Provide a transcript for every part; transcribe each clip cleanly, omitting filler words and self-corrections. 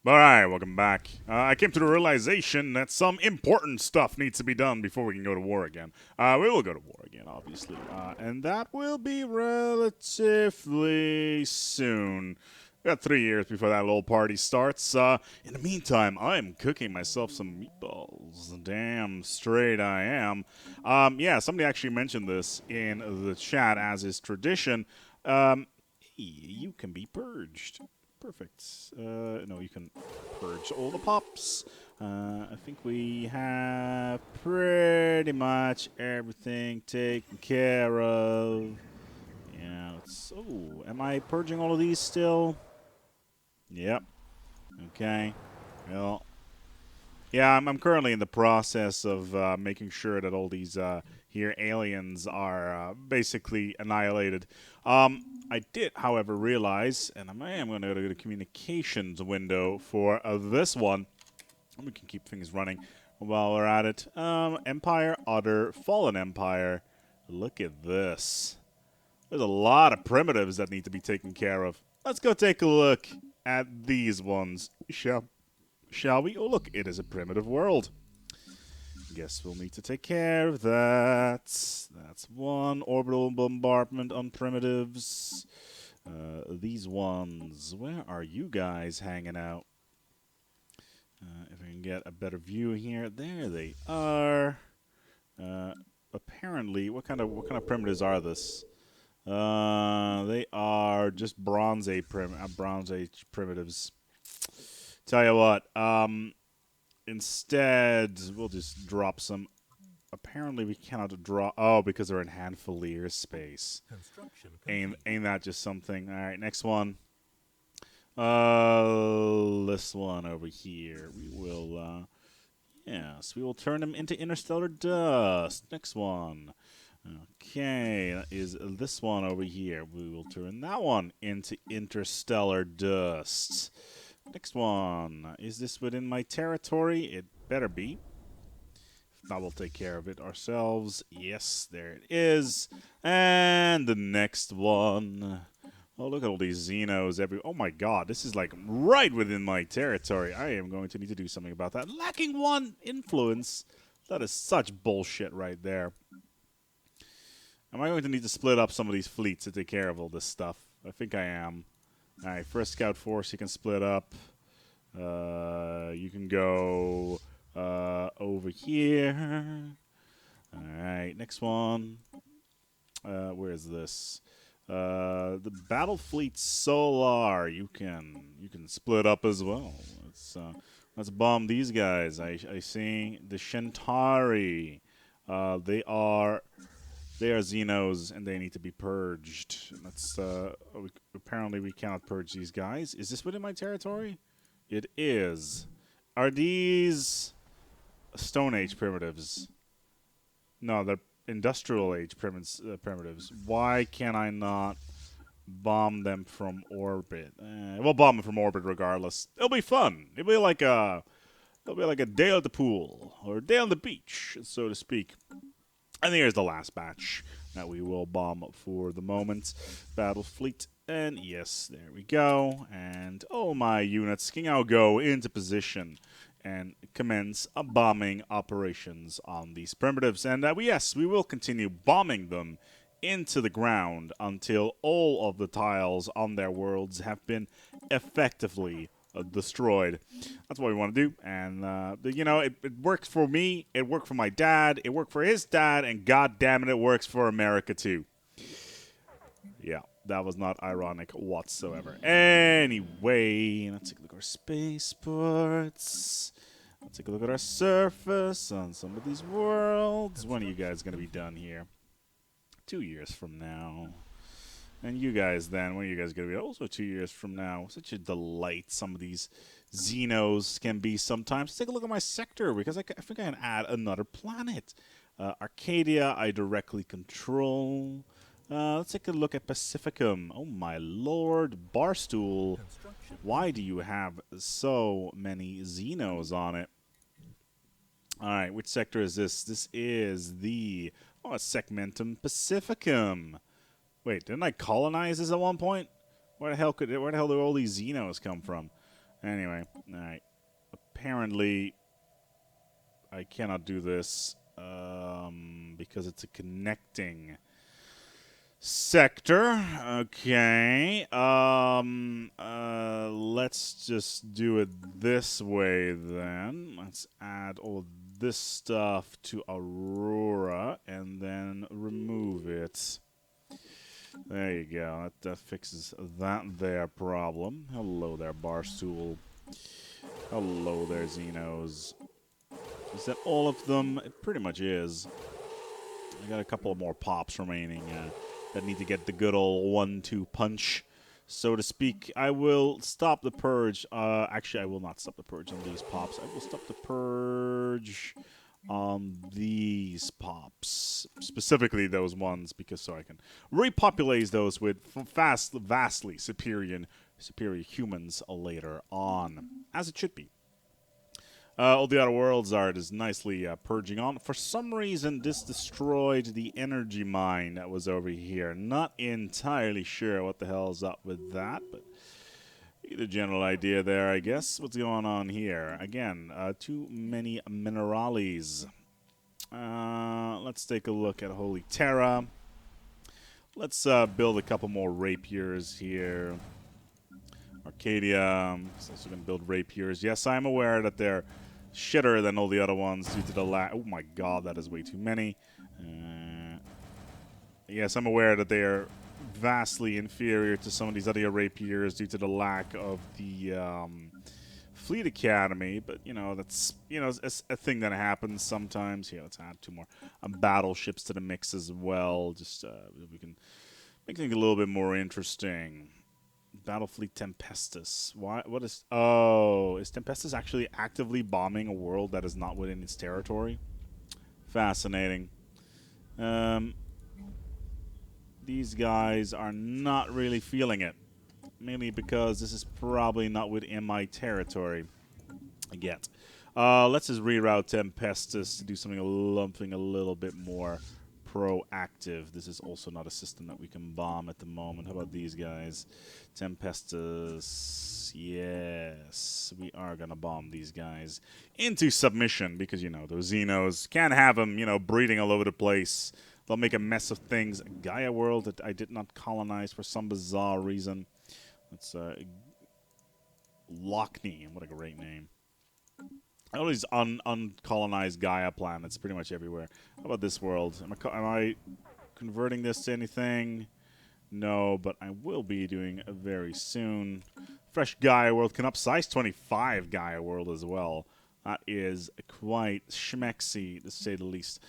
Alright, welcome back. I came to the realization that some important stuff needs to be done before we can go to war again. We will go to war again, obviously. And that will be relatively soon. We got 3 years before that little party starts. In the meantime, I'm cooking myself some meatballs. Damn straight I am. Yeah, somebody actually mentioned this in the chat, as is tradition. Hey, you can be purged. Perfect. No, you can purge all the pops. I think we have pretty much everything taken care of. Yeah, let's... Oh, am I purging all of these still? Yep. Okay. Well... Yeah, I'm currently in the process of making sure that all these here aliens are basically annihilated. I did, however, realize, and I am going to go to the communications window for this one. We can keep things running while we're at it. Empire, Other, Fallen Empire. Look at this. There's a lot of primitives that need to be taken care of. Let's go take a look at these ones, shall we? Oh, look, it is a primitive world. Guess we'll need to take care of that. That's one orbital bombardment on primitives. These ones, where are you guys hanging out? If I can get a better view here, there they are. Apparently, what kind of primitives are this? They are just Bronze Age primitives. Tell you what, instead, we'll just drop some. Apparently, we cannot draw. Oh, because they're in Handfolier space. Ain't that just something? All right, next one. This one over here. We will, yes, we will turn them into interstellar dust. Next one. Okay, that is this one over here. We will turn that one into interstellar dust. Next one. Is this within my territory? It better be. If not, we'll take care of it ourselves. Yes, there it is. And the next one. Oh, look at all these Xenos. Oh my god, this is like right within my territory. I am going to need to do something about that. Lacking one influence. That is such bullshit right there. Am I going to need to split up some of these fleets to take care of all this stuff? I think I am. Alright, first scout force you can split up. You can go over here. Alright, next one. Where is this? The battle fleet Solar. You can split up as well. Let's bomb these guys. I see the Shentari. They are Xenos, and they need to be purged. That's apparently we cannot purge these guys. Is this within my territory? It is. Are these Stone Age primitives? No, they're Industrial Age primitives. Why can I not bomb them from orbit? We'll bomb them from orbit regardless. It'll be fun. It'll be like a day at the pool or a day on the beach, so to speak. And here's the last batch that we will bomb for the moment. Battle fleet. And yes, there we go. And oh my units, can now go into position and commence bombing operations on these primitives. And yes, we will continue bombing them into the ground until all of the tiles on their worlds have been effectively destroyed. That's what we want to do, and you know, it works for me, it worked for my dad, it worked for his dad, and god damn it, it works for America too. Yeah, that was not ironic whatsoever. Anyway, let's take a look at our spaceports. Let's take a look at our surface on some of these worlds. When are you guys going to be done here? 2 years from now. And you guys then, when are you guys going to be? Also 2 years from now. Such a delight some of these Xenos can be sometimes. Let's take a look at my sector, because I think I can add another planet. Arcadia, I directly control. Let's take a look at Pacificum. Oh my lord, Barstool. Why do you have so many Xenos on it? Alright, which sector is this? This is the Segmentum Pacificum. Wait, didn't I colonize this at one point? Where the hell do all these Xenos come from? Anyway, alright. Apparently, I cannot do this because it's a connecting sector. Okay. Let's just do it this way then. Let's add all of this stuff to Aurora and then remove it. There you go. That fixes that there problem. Hello there, Barstool. Hello there, Xenos. Is that all of them? It pretty much is. I got a couple more pops remaining that need to get the good old 1-2 punch, so to speak. I will stop the purge. Actually, I will not stop the purge on these pops. I will stop the purge on these pops. Specifically those ones, because so I can repopulate those with vastly superior humans later on. As it should be. All the other worlds are just nicely purging on. For some reason, this destroyed the energy mine that was over here. Not entirely sure what the hell's up with that, but you get a general idea there, I guess. What's going on here? Again, too many minerales. Let's take a look at Holy Terra. Let's build a couple more rapiers here. Arcadia is also going to build rapiers. Yes, I'm aware that they're shitter than all the other ones due to the lack. Oh my god, that is way too many. Yes, I'm aware that they are vastly inferior to some of these other rapiers due to the lack of the Fleet Academy, but you know, that's a thing that happens sometimes. Here, let's add 2 more battleships to the mix as well. Just we can make things a little bit more interesting. Battlefleet Tempestus. Why? What is? Oh, is Tempestus actually actively bombing a world that is not within its territory? Fascinating. These guys are not really feeling it. Mainly because this is probably not within my territory yet. Let's just reroute Tempestus to do something a little bit more proactive. This is also not a system that we can bomb at the moment. How about these guys? Tempestus. Yes, we are going to bomb these guys into submission because, you know, those Xenos can't have them, you know, breeding all over the place. They'll make a mess of things. Gaia world that I did not colonize for some bizarre reason. That's Lockney. What a great name. All these uncolonized Gaia planets pretty much everywhere. How about this world? Am I converting this to anything? No, but I will be doing it very soon. Fresh Gaia world can upsize 25 Gaia world as well. That is quite schmexy, to say the least.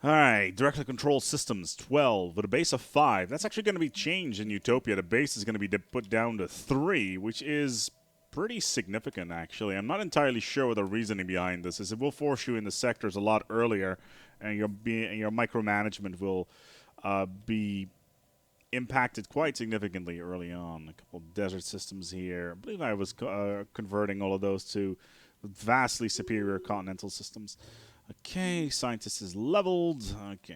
Alright, directly controlled systems, 12, with a base of 5. That's actually going to be changed in Utopia. The base is going to be put down to 3, which is pretty significant, actually. I'm not entirely sure what the reasoning behind this is. It will force you in the sectors a lot earlier, and your micromanagement will be impacted quite significantly early on. A couple of desert systems here. I believe I was converting all of those to vastly superior continental systems. Okay, Scientist is leveled. Okay,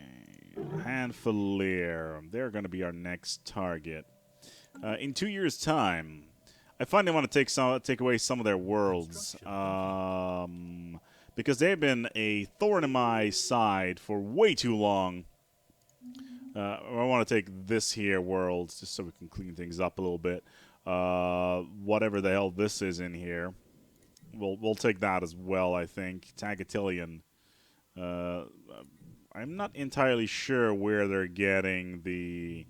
Hanfalier. They're going to be our next target. In 2 years' time, I finally want to take away some of their worlds. Because they've been a thorn in my side for way too long. I want to take this here world, just so we can clean things up a little bit. Whatever the hell this is in here. We'll take that as well, I think. Tagatillion. I'm not entirely sure where they're getting the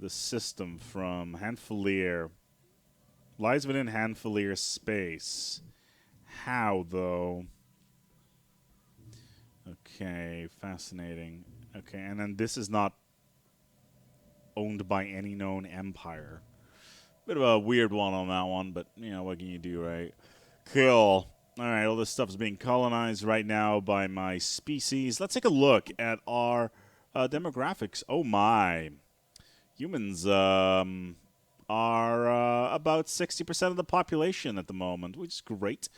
system from. Hanfalier lies within Hanfalier space. How, though? Okay, fascinating. Okay, and then this is not owned by any known empire. Bit of a weird one on that one, but, you know, what can you do, right? Cool. Alright, all this stuff is being colonized right now by my species. Let's take a look at our demographics. Oh my. Humans are about 60% of the population at the moment, which is great.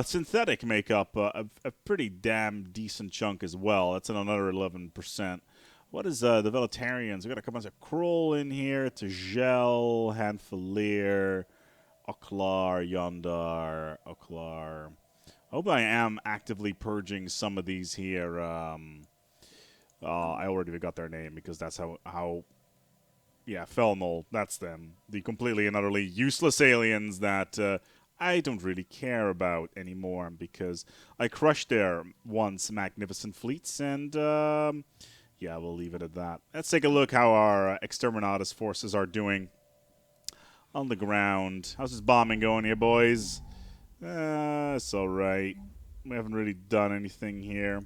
Synthetic make up a pretty damn decent chunk as well. That's another 11%. What is the Veletarians? We got a couple of Kroll in here, Tajel, Hanfalier. Oklar, Yondar, Oklar. I hope I am actively purging some of these here. I already got their name because that's how. Yeah, Felnol, that's them. The completely and utterly useless aliens that I don't really care about anymore because I crushed their once magnificent fleets, and yeah, we'll leave it at that. Let's take a look how our Exterminatus forces are doing on the ground. How's this bombing going here, boys? It's alright. We haven't really done anything here.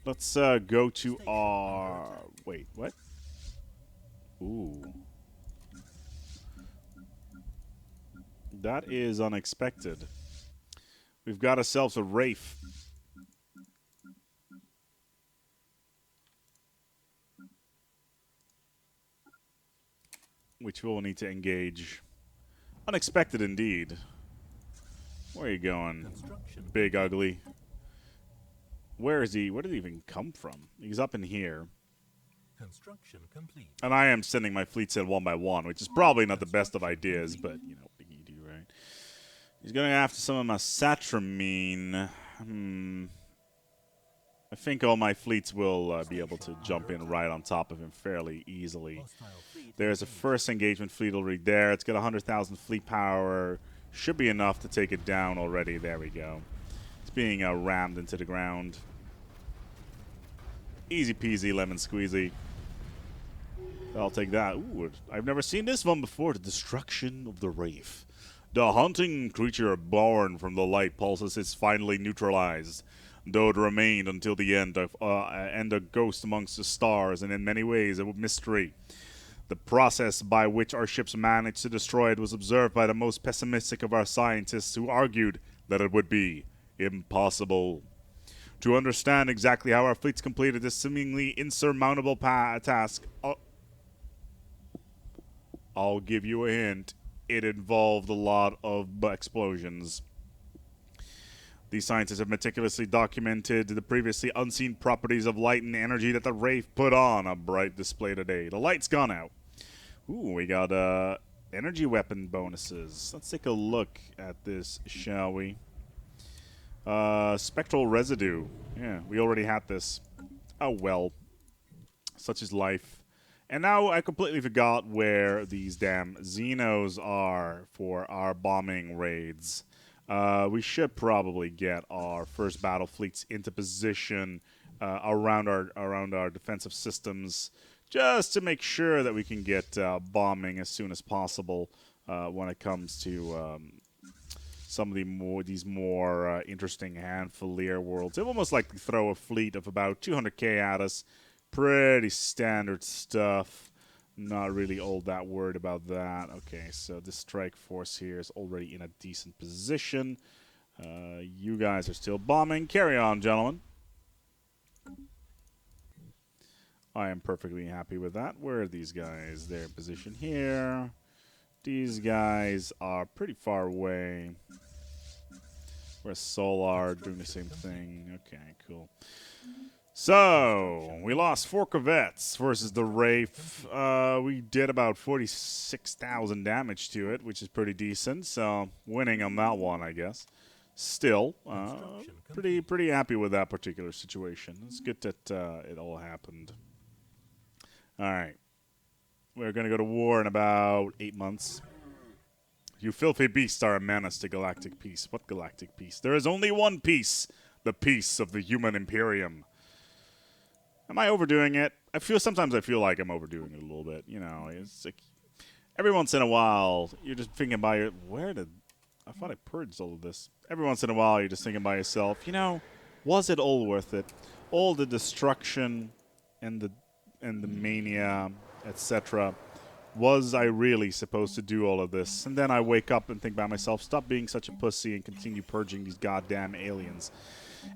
Let's go to our... Wait, what? Ooh. That is unexpected. We've got ourselves a Wraith. Which we'll need to engage. Unexpected indeed. Where are you going? Big ugly. Where is he? Where did he even come from? He's up in here. Construction complete. And I am sending my fleets in one by one, which is probably not the best of ideas, but, you know, what do you do, right? He's going after some of my Satramine. I think all my fleets will be able to jump in right on top of him fairly easily. There's a first engagement fleet already there. It's got 100,000 fleet power. Should be enough to take it down already. There we go. It's being rammed into the ground. Easy peasy, lemon squeezy. I'll take that. Ooh, I've never seen this one before. The destruction of the Wraith. The haunting creature born from the light pulses is finally neutralized, though it remained until the end of and a ghost amongst the stars, and in many ways a mystery. The process by which our ships managed to destroy it was observed by the most pessimistic of our scientists, who argued that it would be impossible. To understand exactly how our fleets completed this seemingly insurmountable task, I'll give you a hint. It involved a lot of explosions. These scientists have meticulously documented the previously unseen properties of light and energy that the Wraith put on a bright display today. The light's gone out. Ooh, we got energy weapon bonuses. Let's take a look at this, shall we? Spectral residue. Yeah, we already had this. Oh well. Such is life. And now I completely forgot where these damn Xenos are for our bombing raids. We should probably get our first battle fleets into position around our defensive systems, just to make sure that we can get bombing as soon as possible when it comes to some of these more interesting Hanfalier worlds. It almost like to throw a fleet of about 200k at us. Pretty standard stuff. Not really all that worried about that. Okay, so this strike force here is already in a decent position. You guys are still bombing. Carry on, gentlemen. I am perfectly happy with that. Where are these guys? They're in position here. These guys are pretty far away. Where's Solar doing the same thing? Okay, cool. So, we lost 4 corvettes versus the Wraith. We did about 46,000 damage to it, which is pretty decent. So, winning on that one, I guess. Still, pretty happy with that particular situation. It's good that it all happened. All right. We're going to go to war in about 8 months. You filthy beasts are a menace to galactic peace. What galactic peace? There is only one peace. The peace of the human Imperium. Am I overdoing it? Sometimes I feel like I'm overdoing it a little bit. You know, it's like every once in a while you're just thinking by I thought I purged all of this. Every once in a while you're just thinking by yourself, you know, was it all worth it? All the destruction and the mania, etc. Was I really supposed to do all of this? And then I wake up and think by myself, stop being such a pussy and continue purging these goddamn aliens.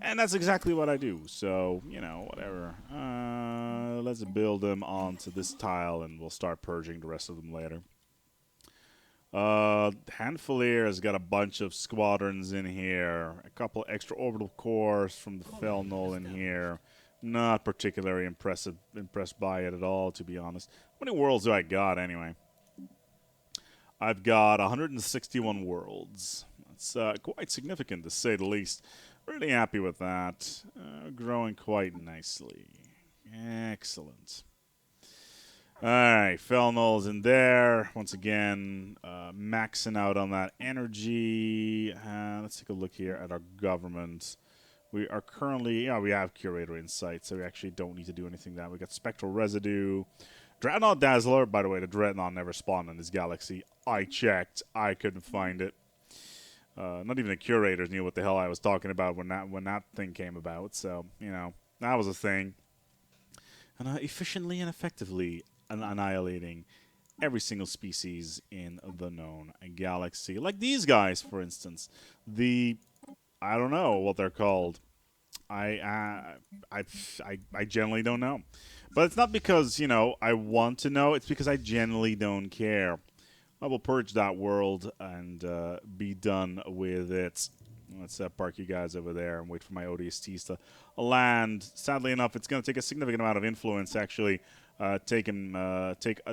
And that's exactly what I do. So, you know, whatever. Let's build them onto this tile, and we'll start purging the rest of them later. Hanfalier has got a bunch of squadrons in here. A couple extra orbital cores from the Felnol in here. Not particularly impressed by it at all, to be honest. How many worlds do I got, anyway? I've got 161 worlds. That's quite significant, to say the least. Really happy with that. Growing quite nicely. Excellent. Alright, Felnol's in there. Once again, maxing out on that energy. Let's take a look here at our government. We are currently, yeah, we have Curator Insight, so we actually don't need to do anything there. We got Spectral Residue. Dreadnought Dazzler, by the way, the Dreadnought never spawned in this galaxy. I checked. I couldn't find it. Not even the Curators knew what the hell I was talking about when that thing came about, so, you know, that was a thing. And efficiently and effectively annihilating every single species in the known galaxy. Like these guys, for instance. I don't know what they're called. I generally don't know. But it's not because, you know, I want to know. It's because I generally don't care. I will purge that world and be done with it. Let's park you guys over there and wait for my ODSTs to land. Sadly enough, it's going to take a significant amount of influence, actually, take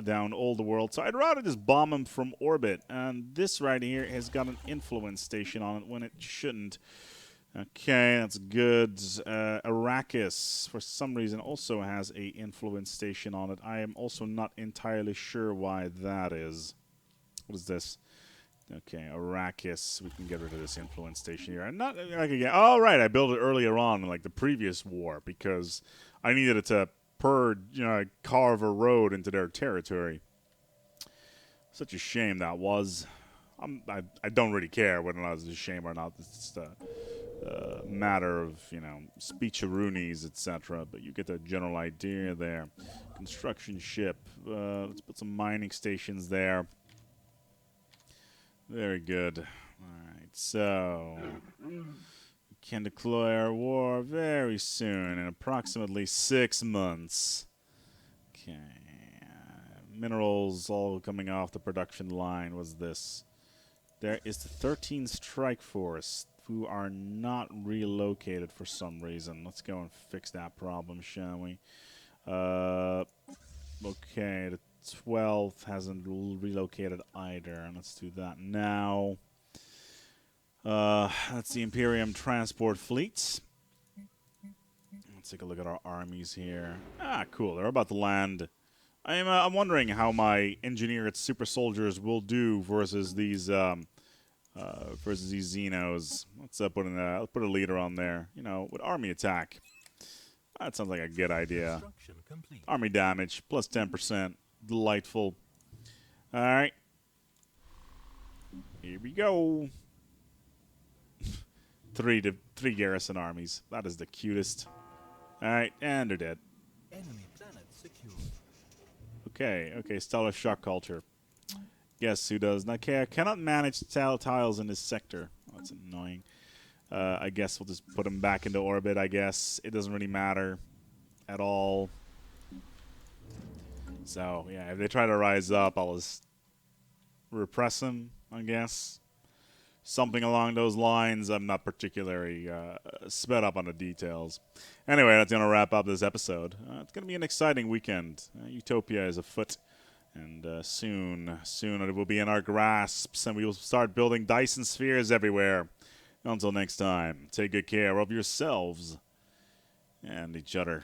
down all the world. So I'd rather just bomb them from orbit. And this right here has got an influence station on it when it shouldn't. Okay, that's good. Arrakis, for some reason, also has a influence station on it. I am also not entirely sure why that is. What is this? Okay, Arrakis. We can get rid of this influence station here. And not like again. Oh, right. I built it earlier on in like the previous war because I needed it to purge, carve a road into their territory. Such a shame that was. I don't really care whether or not it's a shame or not. It's just a matter of, speecharoonies, etc. But you get the general idea there. Construction ship. Let's put some mining stations there. Very good. Alright, so we can declare war very soon, in approximately 6 months. Okay. Minerals all coming off the production line. What's this? There is the 13 Strike Force, who are not relocated for some reason. Let's go and fix that problem, shall we? Okay, the 12th hasn't relocated either. Let's do that now. That's the Imperium transport fleets. Let's take a look at our armies here. Ah, cool. They're about to land. I'm wondering how my engineered super soldiers will do versus these Xenos. Let's put a leader on there. With army attack. That sounds like a good idea. Army damage plus 10%. Delightful. All right. Here we go. three garrison armies. That is the cutest. All right, and they're dead. Enemy planet secured. Okay, stellar shock culture. Guess who does not care? Cannot manage tiles in this sector. Oh, that's annoying. I guess we'll just put them back into orbit, I guess. It doesn't really matter at all. So, yeah, if they try to rise up, I'll just repress them, I guess. Something along those lines. I'm not particularly sped up on the details. Anyway, that's going to wrap up this episode. It's going to be an exciting weekend. Utopia is afoot. And soon it will be in our grasps, and we will start building Dyson spheres everywhere. Until next time, take good care of yourselves and each other.